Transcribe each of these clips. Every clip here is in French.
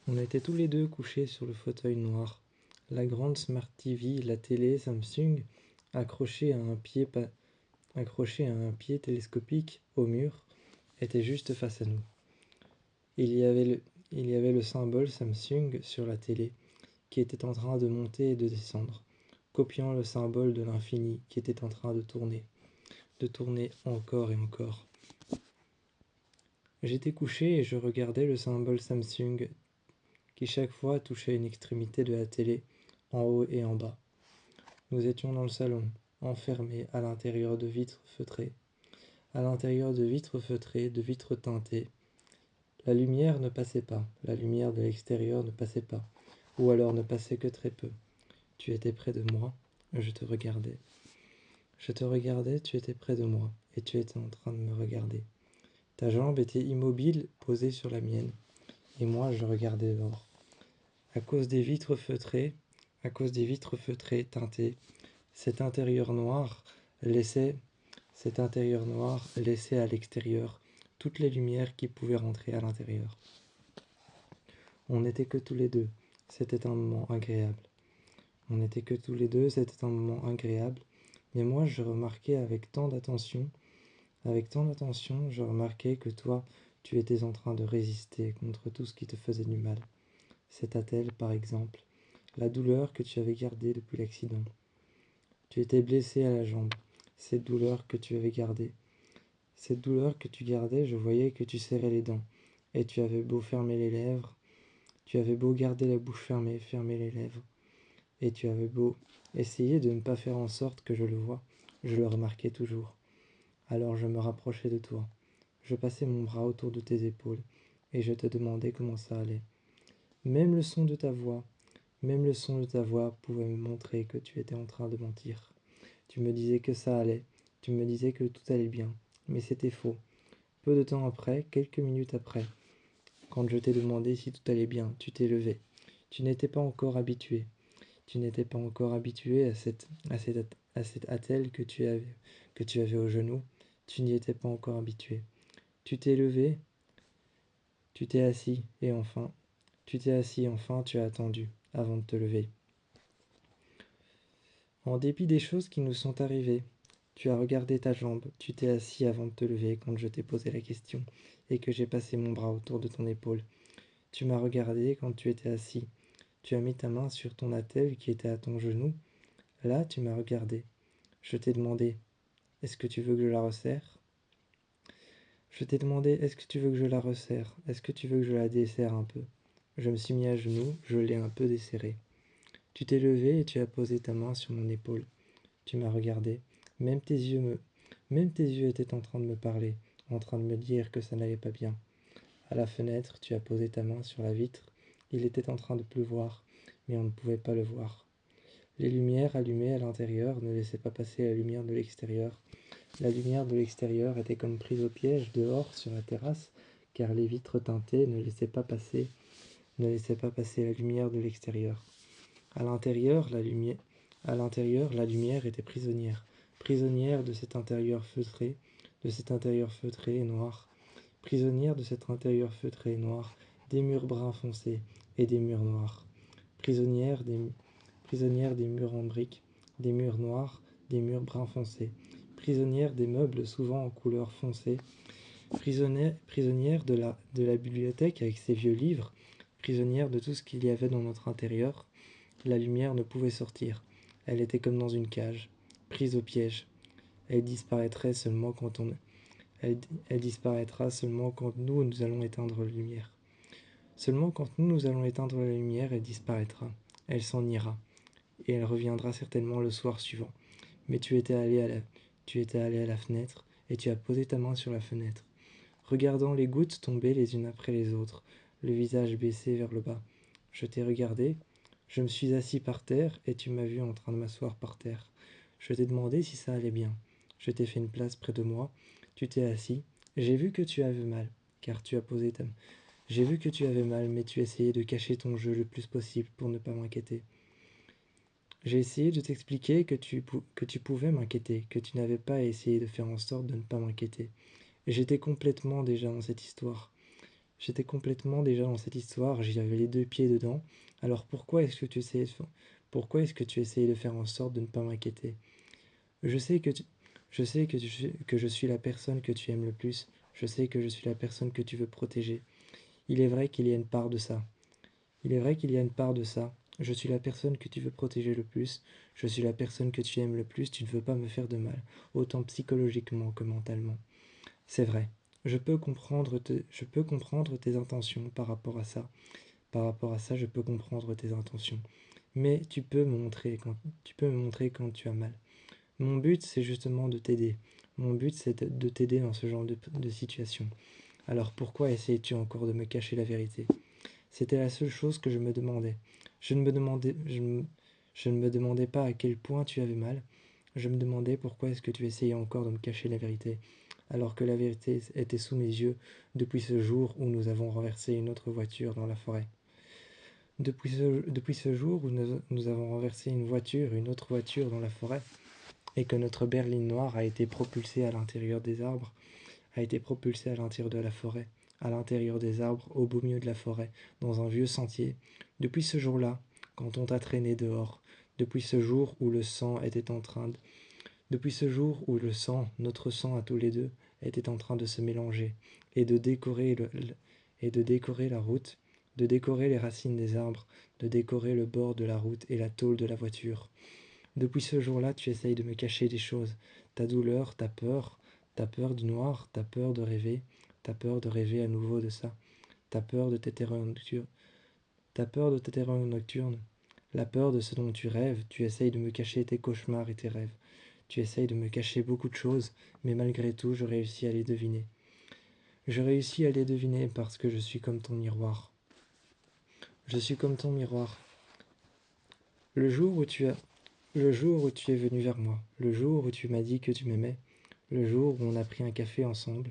On était tous les deux couchés sur le fauteuil noir. La grande Smart TV, la télé Samsung, accrochée accrochée à un pied télescopique au mur, était juste face à nous. Il y avait le symbole Samsung sur la télé, qui était en train de monter et de descendre, copiant le symbole de l'infini qui était en train de tourner encore et encore. J'étais couché et je regardais le symbole Samsung qui chaque fois touchait une extrémité de la télé, en haut et en bas. Nous étions dans le salon, enfermés à l'intérieur de vitres feutrées. À l'intérieur de vitres feutrées, de vitres teintées. La lumière ne passait pas, la lumière de l'extérieur ne passait pas, ou alors ne passait que très peu. Tu étais près de moi, je te regardais. Je te regardais, tu étais près de moi, et tu étais en train de me regarder. Ta jambe était immobile, posée sur la mienne, et moi je regardais dehors. À cause des vitres feutrées, teintées, cet intérieur noir laissait à l'extérieur toutes les lumières qui pouvaient rentrer à l'intérieur. On n'était que tous les deux, c'était un moment agréable. On n'était que tous les deux, c'était un moment agréable, mais moi je remarquais avec tant d'attention, je remarquais que toi, tu étais en train de résister contre tout ce qui te faisait du mal. Cette attelle, par exemple, la douleur que tu avais gardée depuis l'accident. Tu étais blessé à la jambe, cette douleur que tu avais gardée. Cette douleur que tu gardais, je voyais que tu serrais les dents, et tu avais beau fermer les lèvres, tu avais beau garder la bouche fermée, fermer les lèvres, et tu avais beau essayer de ne pas faire en sorte que je le voie, je le remarquais toujours. Alors je me rapprochais de toi, je passais mon bras autour de tes épaules, et je te demandais comment ça allait. Même le son de ta voix, pouvait me montrer que tu étais en train de mentir. Tu me disais que ça allait, tu me disais que tout allait bien, mais c'était faux. Peu de temps après, quelques minutes après, quand je t'ai demandé si tout allait bien, tu t'es levé. Tu n'étais pas encore habitué. Tu n'étais pas encore habitué à cette attelle que tu avais au genou. Tu n'y étais pas encore habitué. Tu t'es levé, tu t'es assis, et enfin, tu as attendu, avant de te lever. En dépit des choses qui nous sont arrivées, tu as regardé ta jambe, tu t'es assis avant de te lever quand je t'ai posé la question et que j'ai passé mon bras autour de ton épaule. Tu m'as regardé quand tu étais assis. Tu as mis ta main sur ton attelle qui était à ton genou. Là, tu m'as regardé. Je t'ai demandé, est-ce que tu veux que je la resserre? Je t'ai demandé, est-ce que tu veux que je la resserre? Est-ce que tu veux que je la desserre un peu? Je me suis mis à genoux, je l'ai un peu desserré. Tu t'es levé et tu as posé ta main sur mon épaule. Tu m'as regardé. Même tes yeux étaient en train de me parler, en train de me dire que ça n'allait pas bien. À la fenêtre, tu as posé ta main sur la vitre. Il était en train de pleuvoir, mais on ne pouvait pas le voir. Les lumières allumées à l'intérieur ne laissaient pas passer la lumière de l'extérieur. La lumière de l'extérieur était comme prise au piège dehors sur la terrasse, car les vitres teintées ne laissaient pas passer la lumière de l'extérieur. À l'intérieur, la lumière était prisonnière de cet intérieur feutré et noir, prisonnière de cet intérieur feutré et noir, des murs bruns foncés et des murs noirs, prisonnière des murs en briques, des murs noirs, des murs bruns foncés, prisonnière des meubles souvent en couleur foncée, prisonnière de la bibliothèque avec ses vieux livres, prisonnière de tout ce qu'il y avait dans notre intérieur. La lumière ne pouvait sortir. Elle était comme dans une cage, prise au piège. Elle disparaîtrait seulement quand elle disparaîtra seulement quand nous allons éteindre la lumière. Seulement quand nous allons éteindre la lumière, elle disparaîtra. Elle s'en ira. Et elle reviendra certainement le soir suivant. Mais tu étais allé à la fenêtre et tu as posé ta main sur la fenêtre, regardant les gouttes tomber les unes après les autres, le visage baissé vers le bas. Je t'ai regardé, je me suis assis par terre et tu m'as vu en train de m'asseoir par terre. Je t'ai demandé si ça allait bien. Je t'ai fait une place près de moi, tu t'es assis. J'ai vu que tu avais mal, car tu as posé ta main. J'ai vu que tu avais mal, mais tu essayais de cacher ton jeu le plus possible pour ne pas m'inquiéter. J'ai essayé de t'expliquer que tu pouvais m'inquiéter, que tu n'avais pas à essayer de faire en sorte de ne pas m'inquiéter. J'étais complètement déjà dans cette histoire. J'étais complètement déjà dans cette histoire, j'y avais les deux pieds dedans. Alors pourquoi est-ce que tu essayais de faire en sorte de ne pas m'inquiéter? Je sais que tu- je sais que je suis la personne que tu aimes le plus. Je sais que je suis la personne que tu veux protéger. Il est vrai qu'il y a une part de ça. Il est vrai qu'il y a une part de ça. Je suis la personne que tu veux protéger le plus. Je suis la personne que tu aimes le plus. Tu ne veux pas me faire de mal, autant psychologiquement que mentalement. C'est vrai. Je peux comprendre tes intentions par rapport à ça. Par rapport à ça, je peux comprendre tes intentions. Mais tu peux me montrer quand tu as mal. Mon but, c'est justement de t'aider. Mon but, c'est de t'aider dans ce genre de situation. Alors pourquoi essayes-tu encore de me cacher la vérité? C'était la seule chose que je me demandais. Je ne me demandais, je ne me demandais pas à quel point tu avais mal. Je me demandais pourquoi est-ce que tu essayais encore de me cacher la vérité, alors que la vérité était sous mes yeux depuis ce jour où nous avons renversé une autre voiture dans la forêt. Depuis ce jour où nous avons renversé une autre voiture dans la forêt, et que notre berline noire a été propulsée à l'intérieur des arbres, a été propulsée à l'intérieur de la forêt, à l'intérieur des arbres, au beau milieu de la forêt, dans un vieux sentier. Depuis ce jour-là, quand on t'a traîné dehors, depuis ce jour où le sang était en train de... Depuis ce jour où le sang, notre sang à tous les deux, était en train de se mélanger et de décorer la route, de décorer les racines des arbres, de décorer le bord de la route et la tôle de la voiture. Depuis ce jour-là, tu essayes de me cacher des choses. Ta douleur, ta peur du noir, ta peur de rêver à nouveau de ça, ta peur de tes terreurs nocturnes, ta peur de tes terreurs nocturnes, la peur de ce dont tu rêves, tu essayes de me cacher tes cauchemars et tes rêves. Tu essayes de me cacher beaucoup de choses, mais malgré tout, je réussis à les deviner. Je réussis à les deviner parce que je suis comme ton miroir. Je suis comme ton miroir. Le jour où tu as Le jour où tu es venu vers moi, le jour où tu m'as dit que tu m'aimais, le jour où on a pris un café ensemble,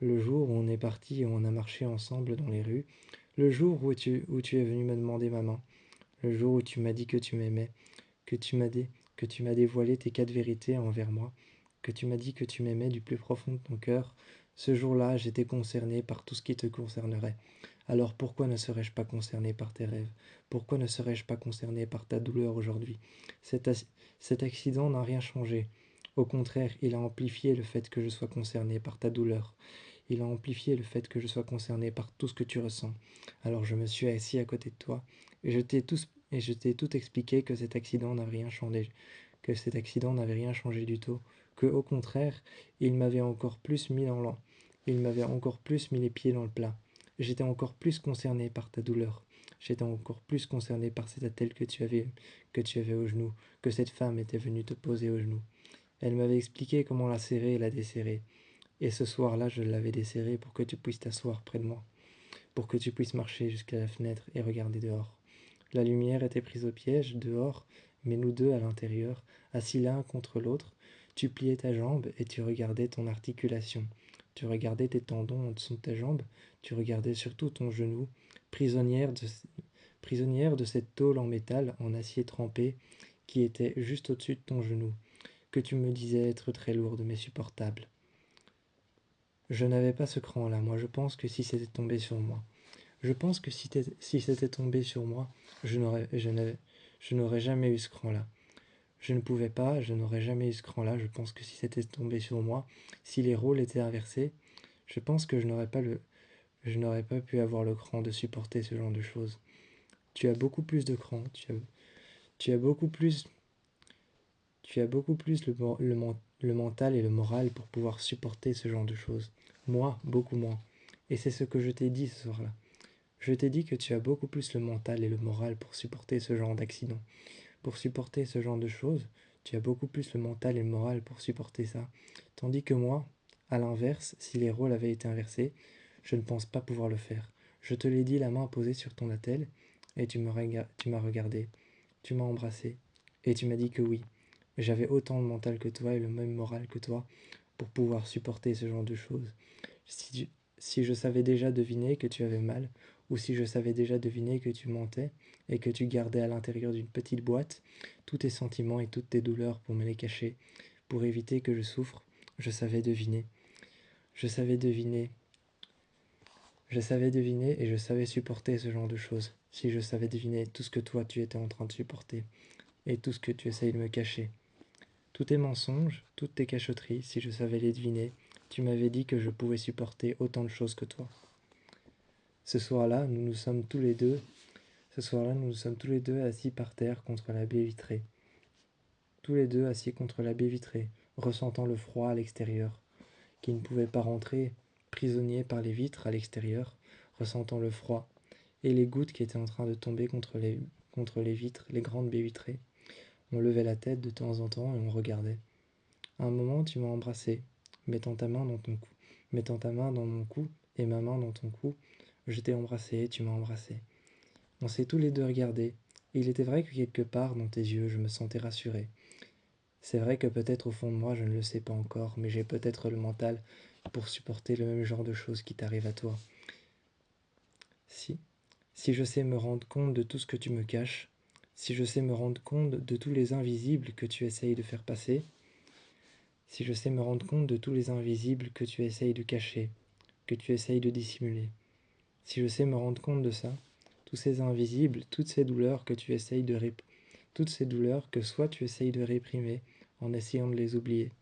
le jour où on est parti et on a marché ensemble dans les rues, le jour où tu es venu me demander ma main, le jour où tu m'as dit que tu m'aimais, que tu m'as dé- que tu m'as dévoilé tes quatre vérités envers moi, que tu m'as dit que tu m'aimais du plus profond de ton cœur, ce jour-là, j'étais concerné par tout ce qui te concernerait. Alors pourquoi ne serais-je pas concerné par tes rêves? Pourquoi ne serais-je pas concerné par ta douleur aujourd'hui? Cet accident n'a rien changé. Au contraire, il a amplifié le fait que je sois concerné par ta douleur. Il a amplifié le fait que je sois concerné par tout ce que tu ressens. Alors je me suis assis à côté de toi et je t'ai tout expliqué que cet accident n'a rien changé, que cet accident n'avait rien changé du tout, que au contraire, il m'avait encore plus mis dans l'an, il m'avait encore plus mis les pieds dans le plat. J'étais encore plus concerné par ta douleur. J'étais encore plus concerné par cet attel que tu avais au genou, que cette femme était venue te poser au genou. Elle m'avait expliqué comment la serrer et la desserrer. Et ce soir-là, je l'avais desserrée pour que tu puisses t'asseoir près de moi, pour que tu puisses marcher jusqu'à la fenêtre et regarder dehors. La lumière était prise au piège, dehors, mais nous deux à l'intérieur, assis l'un contre l'autre, tu pliais ta jambe et tu regardais ton articulation. Tu regardais tes tendons en dessous de ta jambe, tu regardais surtout ton genou, prisonnière de, prisonnière de cette tôle en métal, en acier trempé, qui était juste au-dessus de ton genou, que tu me disais être très lourde mais supportable. Je n'avais pas ce cran-là, moi je pense que si c'était tombé sur moi. Je pense que si c'était tombé sur moi, je n'aurais jamais eu ce cran-là. Je ne pouvais pas, je n'aurais jamais eu ce cran-là. Je pense que si c'était tombé sur moi, si les rôles étaient inversés, je pense que je n'aurais pas pu avoir le cran de supporter ce genre de choses. Tu as beaucoup plus de cran, tu as beaucoup plus, tu as beaucoup plus le mental et le moral pour pouvoir supporter ce genre de choses. Moi, beaucoup moins. Et c'est ce que je t'ai dit ce soir-là. Je t'ai dit que tu as beaucoup plus le mental et le moral pour supporter ce genre d'accident. Pour supporter ce genre de choses, tu as beaucoup plus le mental et le moral pour supporter ça. Tandis que moi, à l'inverse, si les rôles avaient été inversés, je ne pense pas pouvoir le faire. Je te l'ai dit la main posée sur ton attel, et tu m'as regardé, tu m'as embrassé, et tu m'as dit que oui, j'avais autant le mental que toi et le même moral que toi pour pouvoir supporter ce genre de choses. Si, si je savais déjà deviner que tu avais mal, ou si je savais déjà deviner que tu mentais et que tu gardais à l'intérieur d'une petite boîte tous tes sentiments et toutes tes douleurs pour me les cacher, pour éviter que je souffre, je savais deviner. Je savais deviner. Je savais deviner et je savais supporter ce genre de choses, si je savais deviner tout ce que toi tu étais en train de supporter, et tout ce que tu essayes de me cacher. Tous tes mensonges, toutes tes cachotteries, si je savais les deviner, tu m'avais dit que je pouvais supporter autant de choses que toi. Ce soir-là, nous nous sommes tous les deux assis par terre contre la baie vitrée. Tous les deux assis contre la baie vitrée, ressentant le froid à l'extérieur, qui ne pouvait pas rentrer, prisonniers par les vitres à l'extérieur, ressentant le froid, et les gouttes qui étaient en train de tomber contre les vitres, les grandes baies vitrées. On levait la tête de temps en temps et on regardait. À un moment, tu m'as embrassé, mettant ta main dans mon cou et ma main dans ton cou. Je t'ai embrassé et tu m'as embrassé. On s'est tous les deux regardés, et il était vrai que quelque part dans tes yeux, je me sentais rassuré. C'est vrai que peut-être au fond de moi, je ne le sais pas encore, mais j'ai peut-être le mental pour supporter le même genre de choses qui t'arrivent à toi. Si je sais me rendre compte de tout ce que tu me caches, si je sais me rendre compte de tous les invisibles que tu essayes de faire passer, si je sais me rendre compte de tous les invisibles que tu essayes de cacher, que tu essayes de dissimuler, si je sais me rendre compte de ça, tous ces invisibles, toutes ces douleurs que tu essayes toutes ces douleurs que soit tu essayes de réprimer en essayant de les oublier,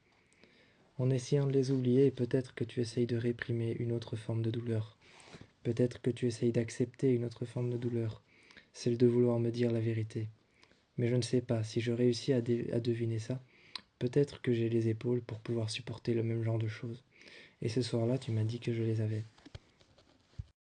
et peut-être que tu essayes de réprimer une autre forme de douleur, peut-être que tu essayes d'accepter une autre forme de douleur, celle de vouloir me dire la vérité. Mais je ne sais pas, si je réussis à deviner ça, peut-être que j'ai les épaules pour pouvoir supporter le même genre de choses. Et ce soir-là, tu m'as dit que je les avais.